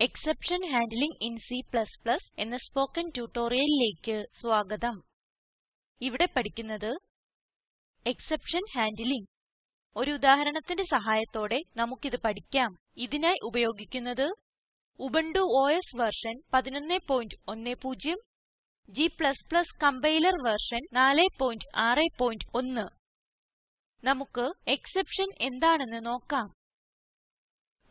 Exception handling in C എന്ന spoken ട്യൂട്ടോറിയലിലേക്ക് സ്വാഗതം. ഇവിടെ പഠിക്കുന്നത് എക്സെപ്ഷൻ ഹാൻഡ്ലിംഗ്. ഒരു ഉദാഹരണത്തിന്റെ സഹായത്തോടെ നമുക്കിത് പഠിക്കാം. ഇതിനായി ഉപയോഗിക്കുന്നത് Ubuntu OS version 1110, G++ compiler version 461. നമുക്ക് എക്സെപ്ഷൻ എന്താണെന്ന് നോക്കാം.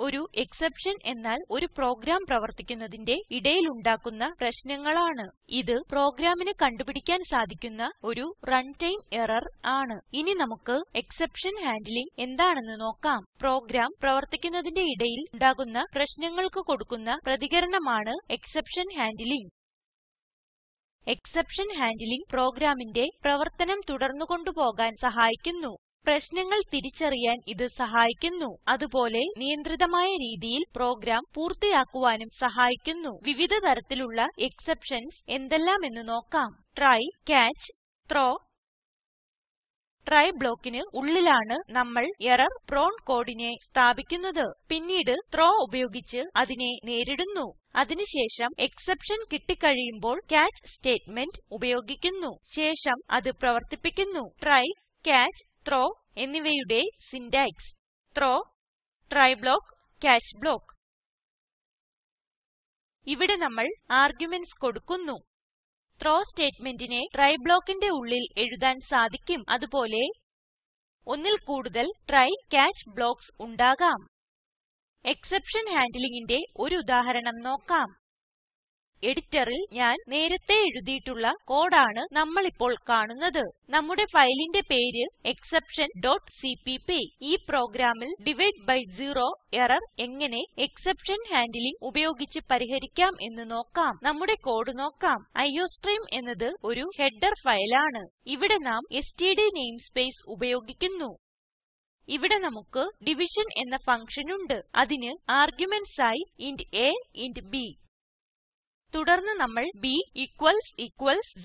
ഒരു എക്സെപ്ഷൻ എന്നാൽ ഒരു പ്രോഗ്രാം പ്രവർത്തിക്കുന്നതിന്റെ ഇടയിൽ ഉണ്ടാക്കുന്ന പ്രശ്നങ്ങളാണ്. ഇത് പ്രോഗ്രാമിന് കണ്ടുപിടിക്കാൻ സാധിക്കുന്ന ഒരു റൺടൈം എറർ ആണ്. ഇനി നമുക്ക് എക്സെപ്ഷൻ ഹാൻഡ്ലിംഗ് എന്താണെന്ന് നോക്കാം. പ്രോഗ്രാം പ്രവർത്തിക്കുന്നതിന്റെ ഇടയിൽ ഉണ്ടാകുന്ന പ്രശ്നങ്ങൾക്ക് കൊടുക്കുന്ന പ്രതികരണമാണ് എക്സെപ്ഷൻ ഹാൻഡ്ലിംഗ്. എക്സെപ്ഷൻ ഹാൻഡ്ലിംഗ് പ്രോഗ്രാമിന്റെ പ്രവർത്തനം തുടർന്നു കൊണ്ടുപോകാൻ സഹായിക്കുന്നു. പ്രശ്നങ്ങൾ തിരിച്ചറിയാൻ ഇത് സഹായിക്കുന്നു. അതുപോലെ നിയന്ത്രിതമായ രീതിയിൽ പ്രോഗ്രാം പൂർത്തിയാക്കുവാനും സഹായിക്കുന്നു. വിവിധ തരത്തിലുള്ള എക്സെപ്ഷൻസ് എന്തെല്ലാമെന്ന് നോക്കാം. ട്രൈ, കാച്ച്, ത്രോ. ട്രൈ ബ്ലോക്കിന് ഉള്ളിലാണ് നമ്മൾ എറർ പ്രോൺ കോഡിനെ സ്ഥാപിക്കുന്നത്. പിന്നീട് ത്രോ ഉപയോഗിച്ച് അതിനെ നേരിടുന്നു. അതിനുശേഷം എക്സെപ്ഷൻ കിട്ടിക്കഴിയുമ്പോൾ കാച്ച് സ്റ്റേറ്റ്മെന്റ് ഉപയോഗിക്കുന്നു. ശേഷം അത് പ്രവർത്തിപ്പിക്കുന്നു. ട്രൈ, കാച്ച്, ത്രോ എന്നിവയുടെ സിന്റാക്സ്: ത്രോ, ട്രൈ ബ്ലോക്ക്, കാച്ച് ബ്ലോക്ക്. ഇവിടെ നമ്മൾ ആർഗുമെന്റ്സ് കൊടുക്കുന്നു. ത്രോ സ്റ്റേറ്റ്മെന്റിനെ ട്രൈ ബ്ലോക്കിന്റെ ഉള്ളിൽ എഴുതാൻ സാധിക്കും. അതുപോലെ ഒന്നിൽ കൂടുതൽ ട്രൈ, കാച്ച് ബ്ലോക്ക്സ് ഉണ്ടാകാം. എക്സെപ്ഷൻ ഹാൻഡ്ലിംഗിന്റെ ഒരു ഉദാഹരണം നോക്കാം. എഡിറ്ററിൽ ഞാൻ നേരത്തെ എഴുതിയിട്ടുള്ള കോഡാണ് നമ്മളിപ്പോൾ കാണുന്നത്. നമ്മുടെ ഫയലിന്റെ പേര് exception.cpp. ഈ പ്രോഗ്രാമിൽ ഡിവൈഡ് ബി സീറോ എറർ എങ്ങനെ എക്സെപ്ഷൻ ഹാൻഡ്ലിംഗ് ഉപയോഗിച്ച് പരിഹരിക്കാം എന്ന് നോക്കാം. നമ്മുടെ കോഡ് നോക്കാം. IOStream എന്നത് ഒരു ഹെഡർ ഫയലാണ്. ഇവിടെ നാം എസ്ടിഡി നെയിംസ്പേസ് ഉപയോഗിക്കുന്നു. ഇവിടെ നമുക്ക് ഡിവിഷൻ എന്ന ഫങ്ഷൻ ഉണ്ട്. അതിന് ആർഗുമെന്റ്സ് ആയി ഇന്റ് a, ഇന്റ് b. തുടർന്ന് നമ്മൾ b =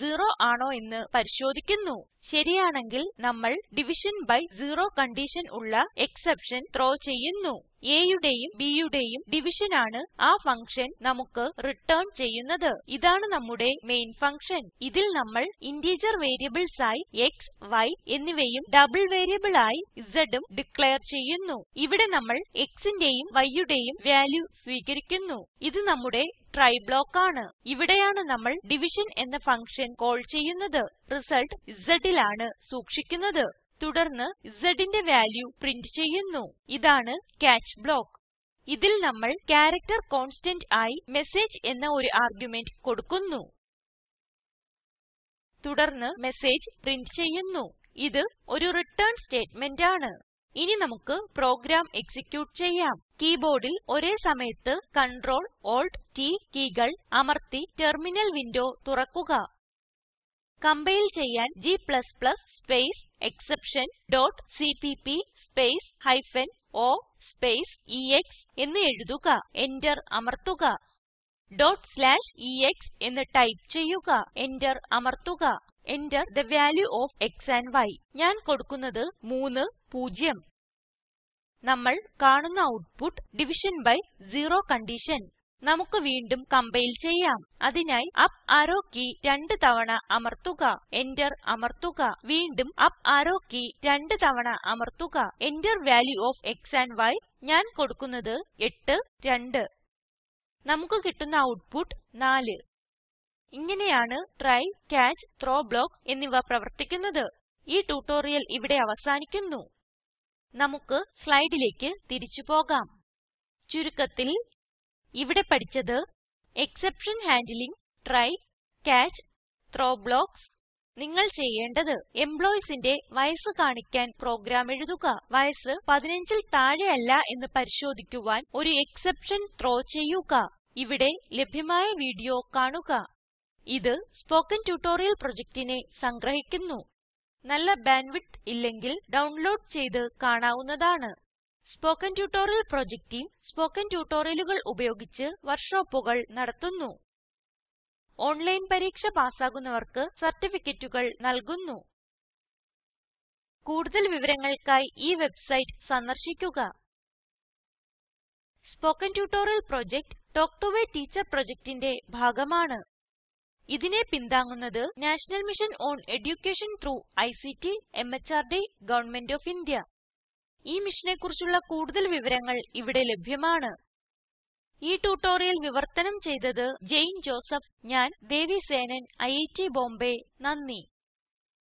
0 ആണോ എന്ന് പരിശോധിക്കുന്നു. ശരിയാണെങ്കിൽ നമ്മൾ ഡിവിഷൻ ബി സീറോ കൺഡിഷൻ ഉള്ള എക്സെപ്ഷൻ ത്രോ ചെയ്യുന്നു. aയുടെയും bയുടെയും ഡിവിഷൻ ആണ് ആ ഫങ്ഷൻ നമുക്ക് റിട്ടേൺ ചെയ്യുന്നത്. ഇതാണ് നമ്മുടെ മെയിൻ ഫങ്ഷൻ. ഇതിൽ നമ്മൾ ഇന്റിജർ വേരിയബിൾസ് ആയി x, y എന്നിവയും ഡബിൾ വേരിയബിൾ ആയി zഉം ഡിക്ലേർ ചെയ്യുന്നു. ഇവിടെ നമ്മൾ xന്റെയും yയുടെയും വാല്യൂ സ്വീകരിക്കുന്നു. ഇത് നമ്മുടെ ട്രൈ ബ്ലോക്ക് ആണ്. ഇവിടെയാണ് നമ്മൾ ഡിവിഷൻ എന്ന ഫങ്ഷൻ കോൾ ചെയ്യുന്നത്. റിസൾട്ട് zലാണ് സൂക്ഷിക്കുന്നത്. തുടർന്ന് zന്റെ വാല്യൂ പ്രിന്റ് ചെയ്യുന്നു. ഇതാണ് കാച്ച് ബ്ലോക്ക്. ഇതിൽ നമ്മൾ ക്യാരക്ടർ കോൺസ്റ്റന്റ് ആയി മെസ്സേജ് എന്ന ഒരു ആർഗുമെന്റ് കൊടുക്കുന്നു. തുടർന്ന് മെസ്സേജ് പ്രിന്റ് ചെയ്യുന്നു. ഇത് ഒരു റിട്ടേൺ സ്റ്റേറ്റ്മെന്റ് ആണ്. ഇനി നമുക്ക് പ്രോഗ്രാം എക്സിക്യൂട്ട് ചെയ്യാം. കീബോർഡിൽ ഒരേ സമയത്ത് Ctrl, Alt, T കീകൾ അമർത്തി ടെർമിനൽ വിൻഡോ തുറക്കുക. കമ്പൈൽ ചെയ്യാൻ g++ space exception.cpp space -o space ex എന്ന് എഴുതുക. Enter അമർത്തുക. .ex എന്ന് ടൈപ്പ് ചെയ്യുക. Enter അമർത്തുക. Enter the value of x and y. ഞാൻ കൊടുക്കുന്നത് 3, 0. നമ്മൾ കാണുന്ന output division B zero condition. നമുക്ക് വീണ്ടും കമ്പൈൽ ചെയ്യാം. അതിനായി അപ്പ് ആരോ കീ 2 തവണ അമർത്തുക. Enter അമർത്തുക. വീണ്ടും അപ്പ് ആരോ കീ 2 തവണ അമർത്തുക. Enter value of x and y. ഞാൻ കൊടുക്കുന്നത് 8, 2. നമുക്ക് കിട്ടുന്ന ഔട്ട്പുട്ട് 4. ഇങ്ങനെയാണ് ട്രൈ, കാച്ച്, ത്രോ ബ്ലോക്ക് എന്നിവ പ്രവർത്തിക്കുന്നത്. ഈ ട്യൂട്ടോറിയൽ ഇവിടെ അവസാനിക്കുന്നു. നമുക്ക് സ്ലൈഡിലേക്ക് തിരിച്ചു പോകാം. ചുരുക്കത്തിൽ ഇവിടെ പഠിച്ചത് എക്സെപ്ഷൻ ഹാൻഡ്ലിംഗ്, ട്രൈ, കാച്ച്, ത്രോ ബ്ലോക്ക്സ്. നിങ്ങൾ ചെയ്യേണ്ടത് എംപ്ലോയീസിന്റെ വയസ്സ് കാണിക്കാൻ പ്രോഗ്രാം എഴുതുക. വയസ്സ് 15ൽ താഴെ അല്ല എന്ന് പരിശോധിക്കുവാൻ ഒരു എക്സെപ്ഷൻ ത്രോ ചെയ്യുക. ഇവിടെ ലഭ്യമായ വീഡിയോ കാണുക. ഇത് സ്പോക്കൻ ട്യൂട്ടോറിയൽ പ്രൊജക്റ്റിനെ സംഗ്രഹിക്കുന്നു. നല്ല ബാൻഡ്വിഡ്ത്ത് ഇല്ലെങ്കിൽ ഡൗൺലോഡ് ചെയ്ത് കാണാവുന്നതാണ്. Spoken tutorial project team spoken ട്യൂട്ടോറിയലുകൾ ഉപയോഗിച്ച് വർക്ക്ഷോപ്പുകൾ നടത്തുന്നു. ഓൺലൈൻ പരീക്ഷ പാസ്സാകുന്നവർക്ക് സർട്ടിഫിക്കറ്റുകൾ നൽകുന്നു. കൂടുതൽ വിവരങ്ങൾക്കായി ഈ വെബ്സൈറ്റ് സന്ദർശിക്കുക. Spoken tutorial project talk to a teacher പ്രൊജക്റ്റിന്റെ ഭാഗമാണ്. ഇതിനെ പിന്താങ്ങുന്നത് national mission on education through ICT MHRD government of India. ഈ മിഷനെ കുറിച്ചുള്ള കൂടുതൽ വിവരങ്ങൾ ഇവിടെ ലഭ്യമാണ്. ഈ ട്യൂട്ടോറിയൽ വിവർത്തനം ചെയ്തത് ജെയിൻ ജോസഫ്. ഞാൻ ദേവി സേനൻ, IIT ബോംബേ. നന്ദി.